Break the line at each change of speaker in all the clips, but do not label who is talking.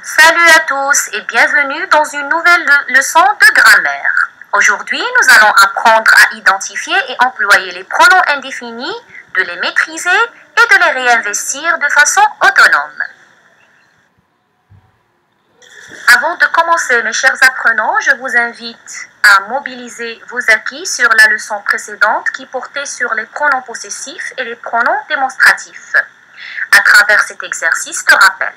Salut à tous et bienvenue dans une nouvelle leçon de grammaire. Aujourd'hui, nous allons apprendre à identifier et employer les pronoms indéfinis, de les maîtriser et de les réinvestir de façon autonome. Avant de commencer, mes chers apprenants, je vous invite à mobiliser vos acquis sur la leçon précédente qui portait sur les pronoms possessifs et les pronoms démonstratifs. À travers cet exercice de rappel.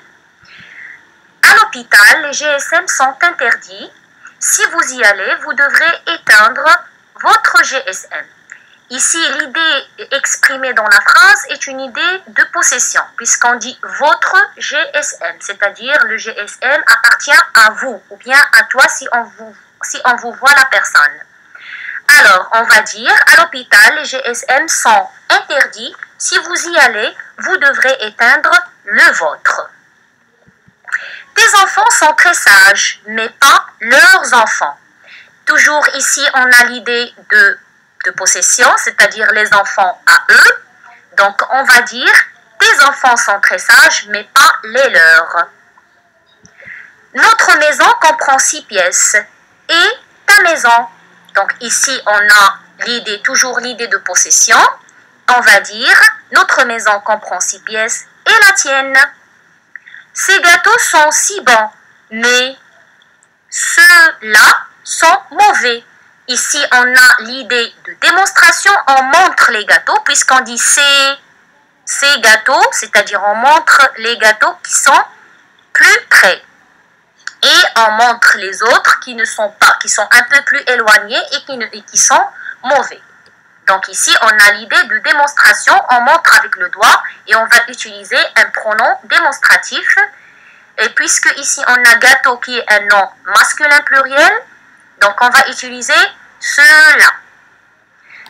À l'hôpital, les GSM sont interdits. Si vous y allez, vous devrez éteindre votre GSM. Ici, l'idée exprimée dans la phrase est une idée de possession, puisqu'on dit votre GSM, c'est-à-dire le GSM appartient à vous, ou bien à toi si on vous voit la personne. Alors, on va dire, à l'hôpital, les GSM sont interdits. Si vous y allez, vous devrez éteindre le vôtre. Tes enfants sont très sages, mais pas leurs enfants. Toujours ici, on a l'idée de possession, c'est-à-dire les enfants à eux. Donc, on va dire, tes enfants sont très sages, mais pas les leurs. Notre maison comprend 6 pièces. Et ta maison. Donc, ici, on a toujours l'idée de possession. On va dire, notre maison comprend 6 pièces et la tienne. Ces gâteaux sont si bons, mais ceux-là sont mauvais. Ici, on a l'idée de démonstration, on montre les gâteaux, puisqu'on dit ces gâteaux, c'est-à-dire on montre les gâteaux qui sont plus près. Et on montre les autres qui ne sont pas, qui sont un peu plus éloignés et qui sont mauvais. Donc ici, on a l'idée de démonstration, on montre avec le doigt et on va utiliser un pronom démonstratif. Et puisque ici, on a gâteau qui est un nom masculin pluriel, donc on va utiliser cela.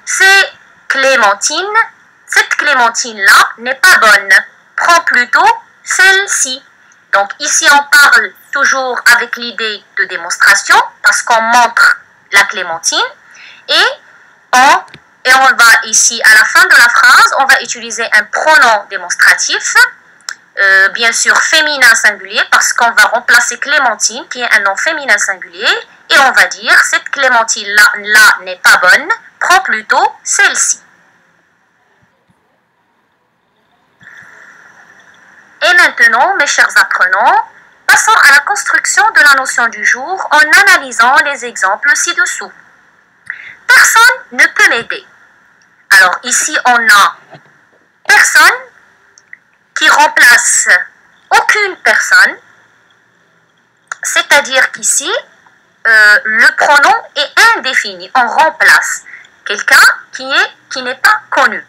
C'est Clémentine. Cette Clémentine-là n'est pas bonne. Prends plutôt celle-ci. Donc ici, on parle toujours avec l'idée de démonstration parce qu'on montre la Clémentine et on va ici, à la fin de la phrase, on va utiliser un pronom démonstratif, bien sûr féminin singulier, parce qu'on va remplacer Clémentine, qui est un nom féminin singulier, et on va dire, cette Clémentine-là n'est pas bonne, prends plutôt celle-ci. Et maintenant, mes chers apprenants, passons à la construction de la notion du jour en analysant les exemples ci-dessous. Personne ne peut m'aider. Alors ici, on a personne qui remplace aucune personne, c'est-à-dire qu'ici, le pronom est indéfini. On remplace quelqu'un qui n'est pas connu.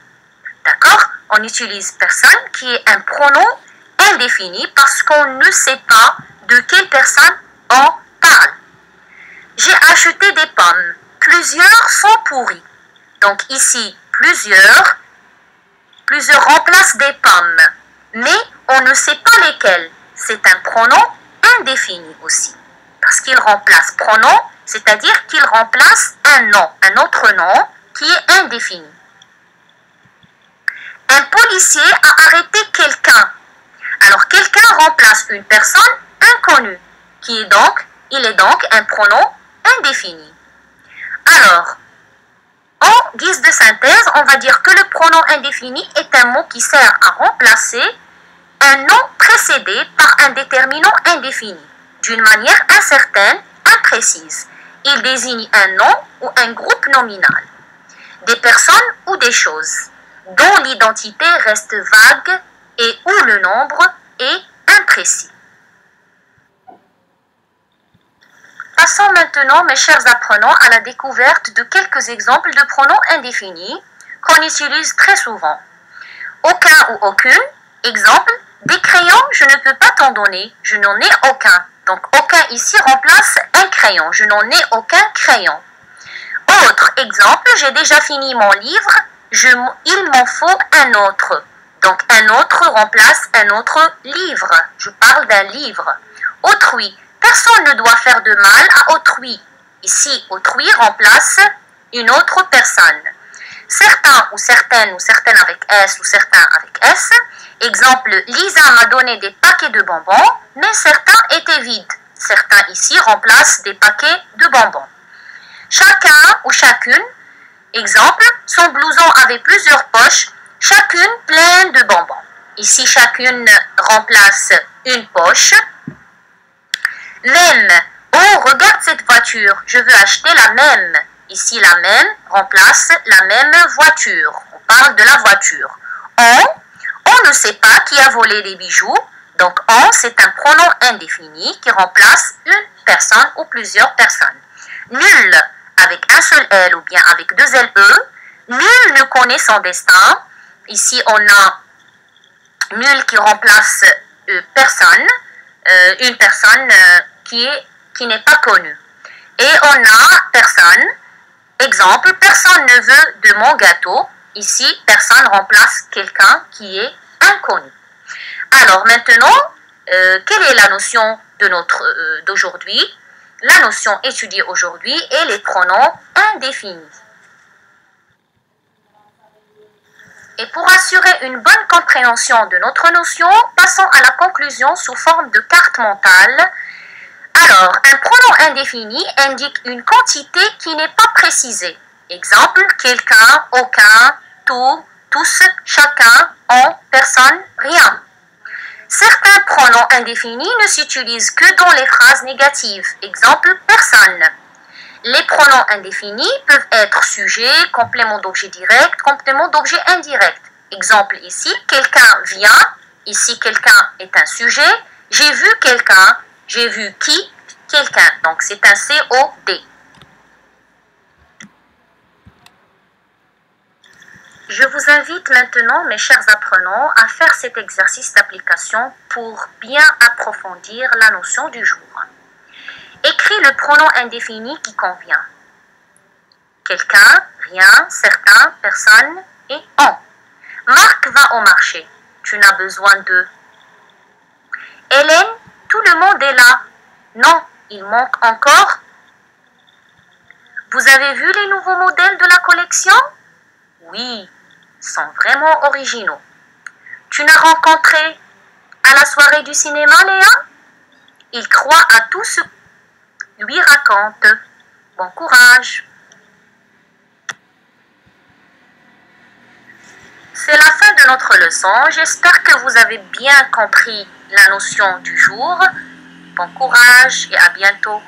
D'accord? On utilise personne qui est un pronom indéfini parce qu'on ne sait pas de quelle personne on parle. J'ai acheté des pommes. Plusieurs sont pourries. Donc ici, plusieurs remplacent des pommes. Mais on ne sait pas lesquelles. C'est un pronom indéfini aussi. Parce qu'il remplace pronom, c'est-à-dire qu'il remplace un nom, un autre nom qui est indéfini. Un policier a arrêté quelqu'un. Alors, quelqu'un remplace une personne inconnue, il est donc un pronom indéfini. Alors, en guise de synthèse, on va dire que le pronom indéfini est un mot qui sert à remplacer un nom précédé par un déterminant indéfini, d'une manière incertaine, imprécise. Il désigne un nom ou un groupe nominal, des personnes ou des choses, dont l'identité reste vague et où le nombre est imprécis. Passons maintenant, mes chers apprenants, à la découverte de quelques exemples de pronoms indéfinis qu'on utilise très souvent. Aucun ou aucune. Exemple, des crayons, je ne peux pas t'en donner, je n'en ai aucun. Donc, aucun ici remplace un crayon, je n'en ai aucun crayon. Autre exemple, j'ai déjà fini mon livre, il m'en faut un autre. Donc, un autre remplace un autre livre. Je parle d'un livre. Autrui. Personne ne doit faire de mal à autrui. Ici, autrui remplace une autre personne. Certains ou certaines avec S ou certains avec S. Exemple, Lisa m'a donné des paquets de bonbons. mais certains étaient vides. Certains ici remplacent des paquets de bonbons. Chacun ou chacune, exemple, son blouson avait plusieurs poches, chacune pleine de bonbons. Ici, chacune remplace une poche. Même, oh, regarde cette voiture, je veux acheter la même. Ici, la même remplace la même voiture. On parle de la voiture. On ne sait pas qui a volé les bijoux. Donc, on, c'est un pronom indéfini qui remplace une personne ou plusieurs personnes. Nul, avec un seul L ou bien avec deux LE. Nul ne connaît son destin. Ici, on a nul qui remplace personne, une personne qui n'est pas connue. Et on a personne. Exemple, personne ne veut de mon gâteau. Ici, personne remplace quelqu'un qui est inconnu. Alors maintenant, quelle est la notion d'aujourd'hui? La notion étudiée aujourd'hui est les pronoms indéfinis. Et pour assurer une bonne compréhension de notre notion, passons à la conclusion sous forme de carte mentale. Alors, un pronom indéfini indique une quantité qui n'est pas précisée. Exemple, quelqu'un, aucun, tout, tous, chacun, on, personne, rien. Certains pronoms indéfinis ne s'utilisent que dans les phrases négatives. Exemple, personne. Les pronoms indéfinis peuvent être sujet, complément d'objet direct, complément d'objet indirect. Exemple ici, quelqu'un vient. Ici, quelqu'un est un sujet. J'ai vu quelqu'un. J'ai vu qui? Quelqu'un. Donc, c'est un COD. Je vous invite maintenant, mes chers apprenants, à faire cet exercice d'application pour bien approfondir la notion du jour. Écris le pronom indéfini qui convient. Quelqu'un, rien, certains, personne et on. Marc va au marché. Tu n'as besoin de. Hélène, tout le monde est là. Non, il manque encore. Vous avez vu les nouveaux modèles de la collection? Oui, sont vraiment originaux. Tu l'as rencontré à la soirée du cinéma, Léa? Il croit à tout ce lui raconte. Bon courage. C'est la fin de notre leçon. J'espère que vous avez bien compris la notion du jour. Bon courage et à bientôt.